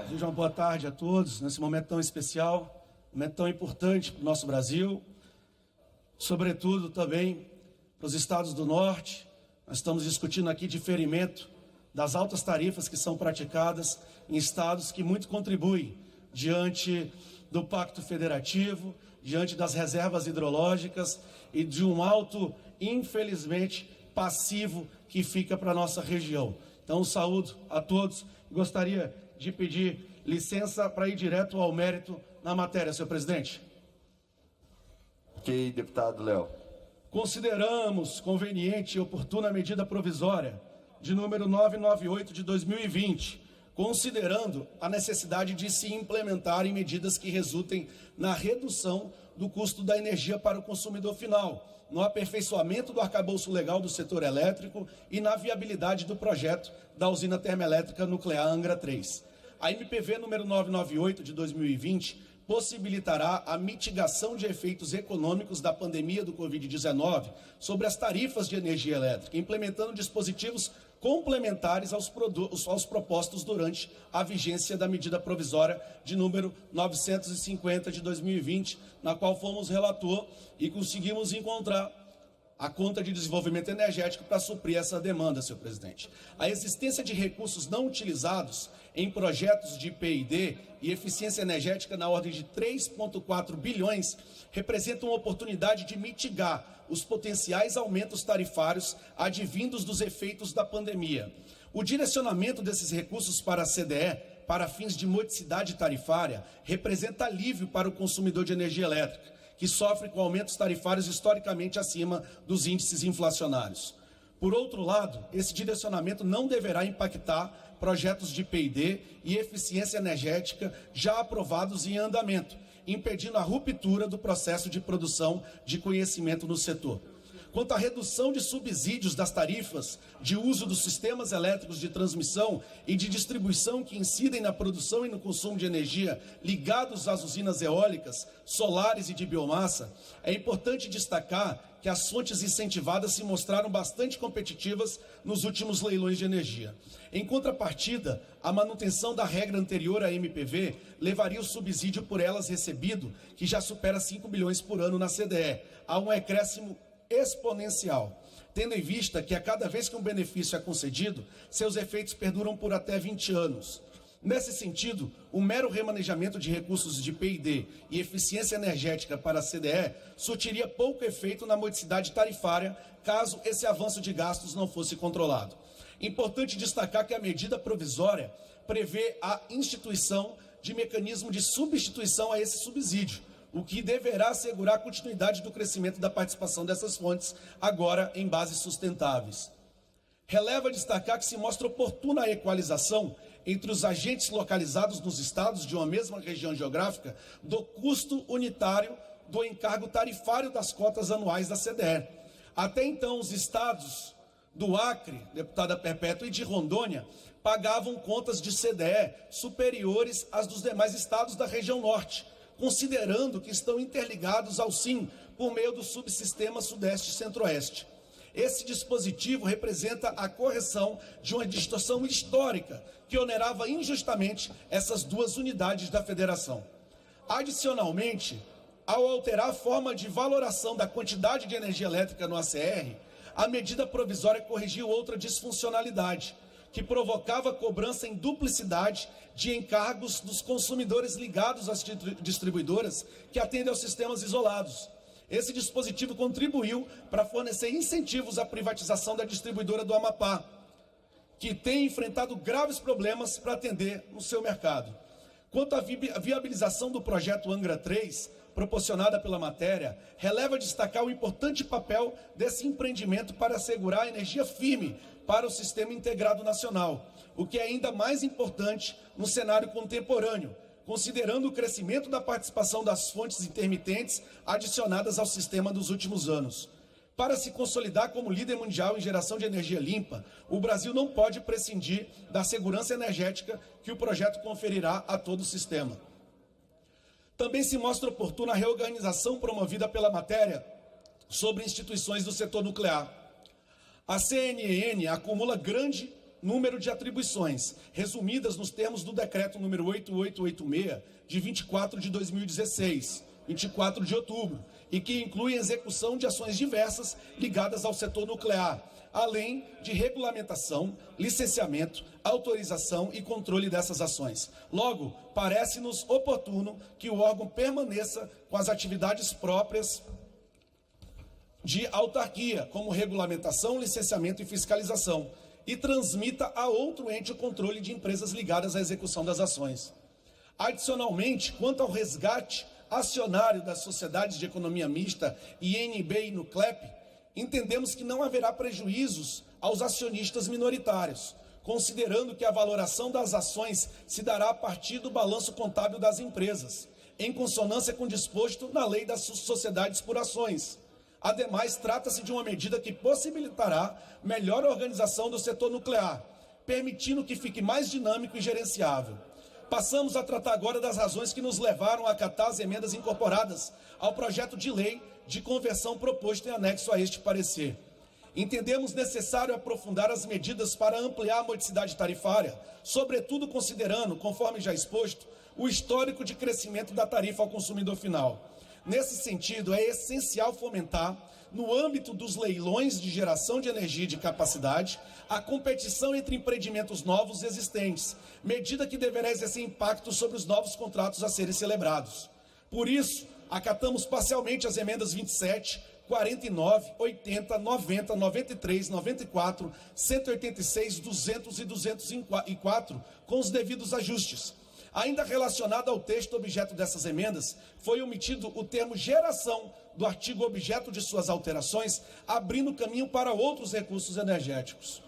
Desejo uma boa tarde a todos, nesse momento tão especial, momento tão importante para o nosso Brasil, sobretudo também para os estados do Norte. Nós estamos discutindo aqui diferimento das altas tarifas que são praticadas em estados que muito contribuem diante do Pacto Federativo, diante das reservas hidrológicas e de um alto, infelizmente, passivo que fica para a nossa região. Então, saúdo a todos. Gostaria de pedir licença para ir direto ao mérito na matéria, senhor presidente. Ok, deputado Léo. Consideramos conveniente e oportuna a medida provisória de número 998 de 2020, considerando a necessidade de se implementarem medidas que resultem na redução do custo da energia para o consumidor final, no aperfeiçoamento do arcabouço legal do setor elétrico e na viabilidade do projeto da usina termoelétrica nuclear Angra 3. A MPV número 998 de 2020 possibilitará a mitigação de efeitos econômicos da pandemia do Covid-19 sobre as tarifas de energia elétrica, implementando dispositivos complementares aos propostos durante a vigência da medida provisória de número 950 de 2020, na qual fomos relator e conseguimos encontrar a conta de desenvolvimento energético para suprir essa demanda, senhor presidente. A existência de recursos não utilizados em projetos de PID e eficiência energética na ordem de 3,4 bilhões representa uma oportunidade de mitigar os potenciais aumentos tarifários advindos dos efeitos da pandemia. O direcionamento desses recursos para a CDE, para fins de modicidade tarifária, representa alívio para o consumidor de energia elétrica, que sofre com aumentos tarifários historicamente acima dos índices inflacionários. Por outro lado, esse direcionamento não deverá impactar projetos de PID e eficiência energética já aprovados e em andamento, impedindo a ruptura do processo de produção de conhecimento no setor. Quanto à redução de subsídios das tarifas de uso dos sistemas elétricos de transmissão e de distribuição que incidem na produção e no consumo de energia ligados às usinas eólicas, solares e de biomassa, é importante destacar que as fontes incentivadas se mostraram bastante competitivas nos últimos leilões de energia. Em contrapartida, a manutenção da regra anterior à MPV levaria o subsídio por elas recebido, que já supera 5 bilhões por ano na CDE, a um acréscimo exponencial, tendo em vista que a cada vez que um benefício é concedido, seus efeitos perduram por até 20 anos. Nesse sentido, o mero remanejamento de recursos de PID e eficiência energética para a CDE surtiria pouco efeito na modicidade tarifária, caso esse avanço de gastos não fosse controlado. Importante destacar que a medida provisória prevê a instituição de mecanismo de substituição a esse subsídio, o que deverá assegurar a continuidade do crescimento da participação dessas fontes, agora em bases sustentáveis. Releva destacar que se mostra oportuna a equalização entre os agentes localizados nos estados de uma mesma região geográfica do custo unitário do encargo tarifário das cotas anuais da CDE. Até então, os estados do Acre, deputada Perpétua, e de Rondônia pagavam contas de CDE superiores às dos demais estados da região norte, considerando que estão interligados ao SIM por meio do subsistema Sudeste e Centro-Oeste. Esse dispositivo representa a correção de uma distorção histórica que onerava injustamente essas duas unidades da federação. Adicionalmente, ao alterar a forma de valoração da quantidade de energia elétrica no ACR, a medida provisória corrigiu outra disfuncionalidade, que provocava cobrança em duplicidade de encargos dos consumidores ligados às distribuidoras que atendem aos sistemas isolados. Esse dispositivo contribuiu para fornecer incentivos à privatização da distribuidora do Amapá, que tem enfrentado graves problemas para atender no seu mercado. Quanto à viabilização do projeto Angra 3, proporcionada pela matéria, releva destacar o importante papel desse empreendimento para assegurar a energia firme para o Sistema Integrado Nacional, o que é ainda mais importante no cenário contemporâneo, considerando o crescimento da participação das fontes intermitentes adicionadas ao sistema dos últimos anos. Para se consolidar como líder mundial em geração de energia limpa, o Brasil não pode prescindir da segurança energética que o projeto conferirá a todo o sistema. Também se mostra oportuna a reorganização promovida pela matéria sobre instituições do setor nuclear. A CNEN acumula grande número de atribuições, resumidas nos termos do decreto número 8886, de 24 de 2016, 24 de outubro, e que inclui a execução de ações diversas ligadas ao setor nuclear, além de regulamentação, licenciamento, autorização e controle dessas ações. Logo, parece-nos oportuno que o órgão permaneça com as atividades próprias de autarquia, como regulamentação, licenciamento e fiscalização, e transmita a outro ente o controle de empresas ligadas à execução das ações. Adicionalmente, quanto ao resgate acionário das sociedades de economia mista, INB e Nuclep, entendemos que não haverá prejuízos aos acionistas minoritários, considerando que a valoração das ações se dará a partir do balanço contábil das empresas, em consonância com o disposto na Lei das Sociedades por Ações. Ademais, trata-se de uma medida que possibilitará melhor organização do setor nuclear, permitindo que fique mais dinâmico e gerenciável. Passamos a tratar agora das razões que nos levaram a acatar as emendas incorporadas ao projeto de lei de conversão proposto em anexo a este parecer. Entendemos necessário aprofundar as medidas para ampliar a modicidade tarifária, sobretudo considerando, conforme já exposto, o histórico de crescimento da tarifa ao consumidor final. Nesse sentido, é essencial fomentar, no âmbito dos leilões de geração de energia e de capacidade, a competição entre empreendimentos novos e existentes, medida que deverá exercer impacto sobre os novos contratos a serem celebrados. Por isso, acatamos parcialmente as emendas 27, 49, 80, 90, 93, 94, 186, 200 e 204, com os devidos ajustes. Ainda relacionado ao texto objeto dessas emendas, foi omitido o termo geração do artigo objeto de suas alterações, abrindo caminho para outros recursos energéticos.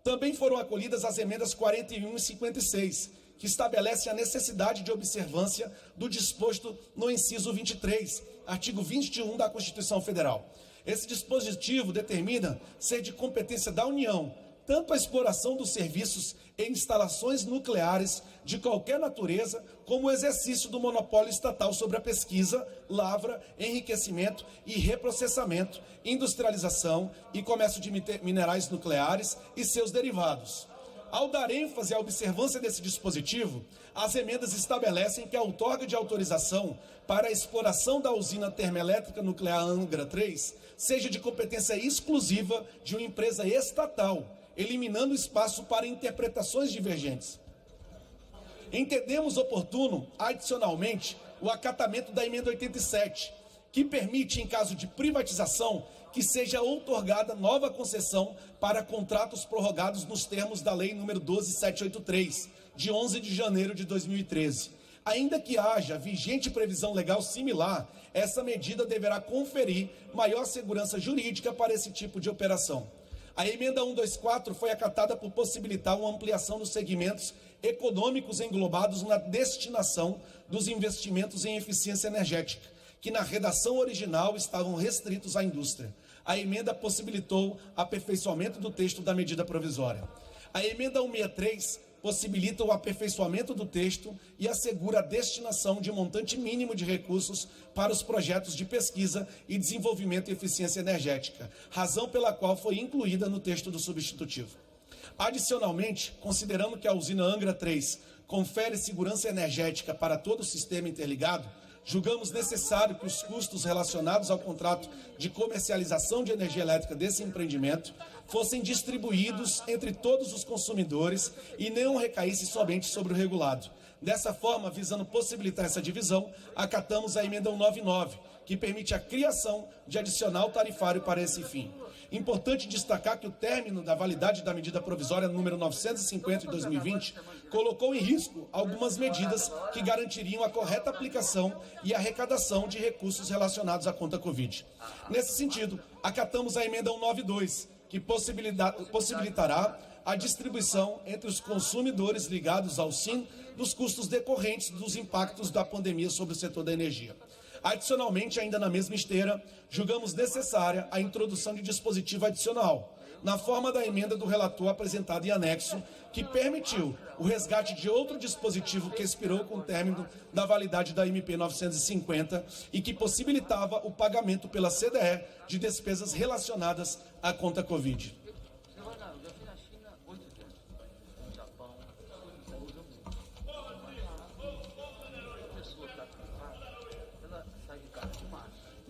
Também foram acolhidas as emendas 41 e 56, que estabelecem a necessidade de observância do disposto no inciso 23, artigo 21 da Constituição Federal. Esse dispositivo determina ser de competência da União tanto a exploração dos serviços e instalações nucleares de qualquer natureza, como o exercício do monopólio estatal sobre a pesquisa, lavra, enriquecimento e reprocessamento, industrialização e comércio de minerais nucleares e seus derivados. Ao dar ênfase à observância desse dispositivo, as emendas estabelecem que a outorga de autorização para a exploração da usina termoelétrica nuclear Angra 3 seja de competência exclusiva de uma empresa estatal, eliminando espaço para interpretações divergentes. Entendemos oportuno, adicionalmente, o acatamento da emenda 87, que permite, em caso de privatização, que seja outorgada nova concessão para contratos prorrogados nos termos da Lei nº 12.783, de 11 de janeiro de 2013. Ainda que haja vigente previsão legal similar, essa medida deverá conferir maior segurança jurídica para esse tipo de operação. A emenda 124 foi acatada por possibilitar uma ampliação dos segmentos econômicos englobados na destinação dos investimentos em eficiência energética, que na redação original estavam restritos à indústria. A emenda possibilitou aperfeiçoamento do texto da medida provisória. A emenda 163 possibilita o aperfeiçoamento do texto e assegura a destinação de montante mínimo de recursos para os projetos de pesquisa e desenvolvimento em eficiência energética, razão pela qual foi incluída no texto do substitutivo. Adicionalmente, considerando que a usina Angra 3 confere segurança energética para todo o sistema interligado, julgamos necessário que os custos relacionados ao contrato de comercialização de energia elétrica desse empreendimento fossem distribuídos entre todos os consumidores e não recaísse somente sobre o regulado. Dessa forma, visando possibilitar essa divisão, acatamos a emenda 199, que permite a criação de adicional tarifário para esse fim. Importante destacar que o término da validade da medida provisória número 950 de 2020 colocou em risco algumas medidas que garantiriam a correta aplicação e arrecadação de recursos relacionados à conta Covid. Nesse sentido, acatamos a emenda 192, que possibilitará a distribuição entre os consumidores ligados ao SIM dos custos decorrentes dos impactos da pandemia sobre o setor da energia. Adicionalmente, ainda na mesma esteira, julgamos necessária a introdução de dispositivo adicional, na forma da emenda do relator apresentada em anexo, que permitiu o resgate de outro dispositivo que expirou com o término da validade da MP 950 e que possibilitava o pagamento pela CDE de despesas relacionadas à conta Covid.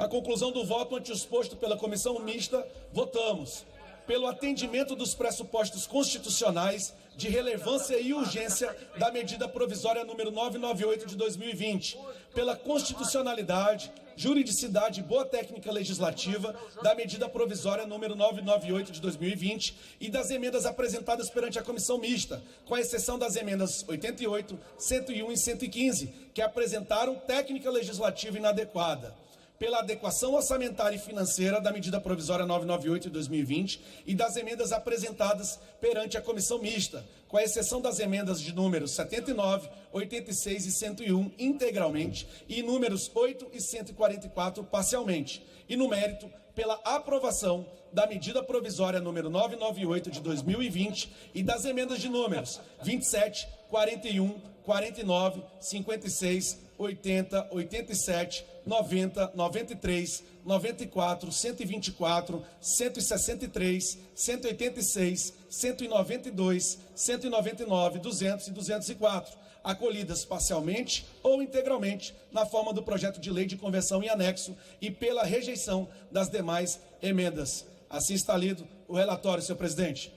Na conclusão do voto ante o exposto pela comissão mista, votamos pelo atendimento dos pressupostos constitucionais de relevância e urgência da medida provisória número 998 de 2020, pela constitucionalidade, juridicidade e boa técnica legislativa da medida provisória número 998 de 2020 e das emendas apresentadas perante a comissão mista, com exceção das emendas 88, 101 e 115, que apresentaram técnica legislativa inadequada, pela adequação orçamentária e financeira da medida provisória 998 de 2020 e das emendas apresentadas perante a comissão mista, com exceção das emendas de números 79, 86 e 101 integralmente e números 8 e 144 parcialmente. E no mérito, pela aprovação da medida provisória número 998 de 2020 e das emendas de números 27, 41, 49, 56, 80, 87, 90, 93, 94, 124, 163, 186, 192, 199, 200 e 204, acolhidas parcialmente ou integralmente na forma do projeto de lei de conversão em anexo e pela rejeição das demais emendas. Assim está lido o relatório, senhor presidente.